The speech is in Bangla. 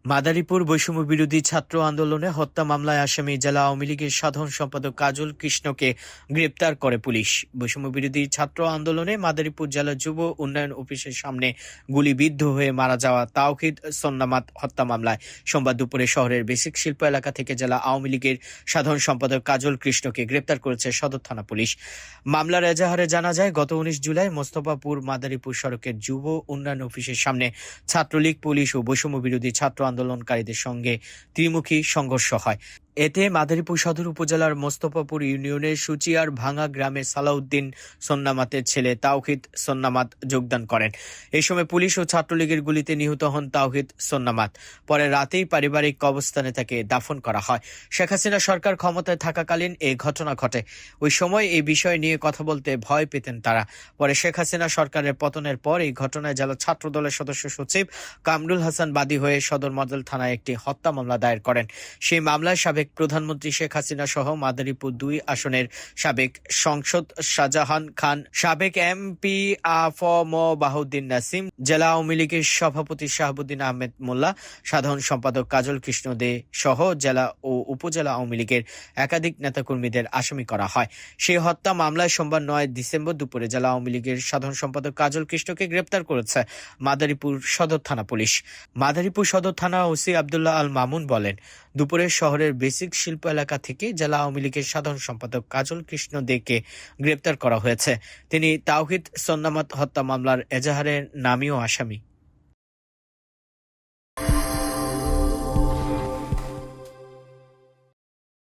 মাদারীপুর বৈষম্য বিরোধী ছাত্র আন্দোলনে হত্যা মামলায় আসামি জেলা আওয়ামী লীগের সাধারণ সম্পাদক কাজল কৃষ্ণকে গ্রেপ্তার করে পুলিশ। বৈষম্য বিরোধী ছাত্র আন্দোলনে মাদারীপুর জেলা যুব উন্নয়ন অফিসের সামনে গুলিবিদ্ধ হয়ে মারা যাওয়া তাওহিদ সোন্নামাত হত্যা মামলায় সোমবার দুপুরে শহরের বেসিক শিল্প এলাকা থেকে জেলা আওয়ামী লীগের সাধারণ সম্পাদক কাজল কৃষ্ণকে গ্রেপ্তার করেছে সদর থানা পুলিশ। মামলার এজাহারে জানা যায়, গত 19 জুলাই মোস্তফাপুর মাদারীপুর সড়কের যুব উন্নয়ন অফিসের সামনে ছাত্রলীগ, পুলিশ ও বৈষম্য বিরোধী ছাত্র আন্দোলনকারীদের সঙ্গে ত্রিমুখী সংঘর্ষ হয়। এতে মাদারীপুর সদর উপজেলার মোস্তফাপুর ইউনিয়নের সুচিয়ার ভাঙা গ্রামের সালাউদ্দিন সোন্নামাতের ছেলে তাওহিদ সোন্নামাত যোগদান করেন। এই সময় পুলিশ ও ছাত্রলীগের গুলিতে নিহত হন তাওহিদ সোন্নামাত। পরে রাতেই পারিবারিক কবরস্থানে তাকে দাফন করা হয়। শেখ হাসিনা সরকার ক্ষমতায় থাকাকালীন এই ঘটনা ঘটে। ওই সময় এই বিষয় নিয়ে কথা বলতে ভয় পেতেন তারা। পরে শেখ হাসিনা সরকারের পতনের পর এই ঘটনায় জেলা ছাত্র দলের সদস্য সচিব কামরুল হাসান বাদী হয়ে সদর মডেল থানায় একটি হত্যা মামলা দায়ের করেন। সেই মামলায় সাবেক প্রধানমন্ত্রী শেখ হাসিনা সহ মাদারীপুর 2 আসনের সাবেক সংসদ শাহজাহান খান, সাবেক এমপি আফম বাহুদ্দিন নাসিম, জেলা আওয়ামী লীগের সভাপতি শাহাবুদ্দিন আহমেদ মোল্লা, সাধারণ সম্পাদক কাজল কৃষ্ণ দে সহ জেলা ও উপজেলা আওয়ামী লীগের একাধিক নেতাকর্মীদের আসামি করা হয়। সেই হত্যা মামলায় সোমবার 9 ডিসেম্বর দুপুরে জেলা আওয়ামী লীগের সাধারণ সম্পাদক কাজল কৃষ্ণকে গ্রেপ্তার করেছে মাদারীপুর সদর থানা পুলিশ। মাদারীপুর সদর থানা ওসি আব্দুল্লাহ আল মামুন বলেন, দুপুরে শহরের বেসিক শিল্প এলাকা থেকে জেলা আওয়ামী লীগের সাধারণ সম্পাদক কাজল কৃষ্ণ দেকে গ্রেপ্তার করা হয়েছে। তিনি তাওহিদ সোন্নামাত হত্যা মামলার এজাহারের নামীয় আসামি।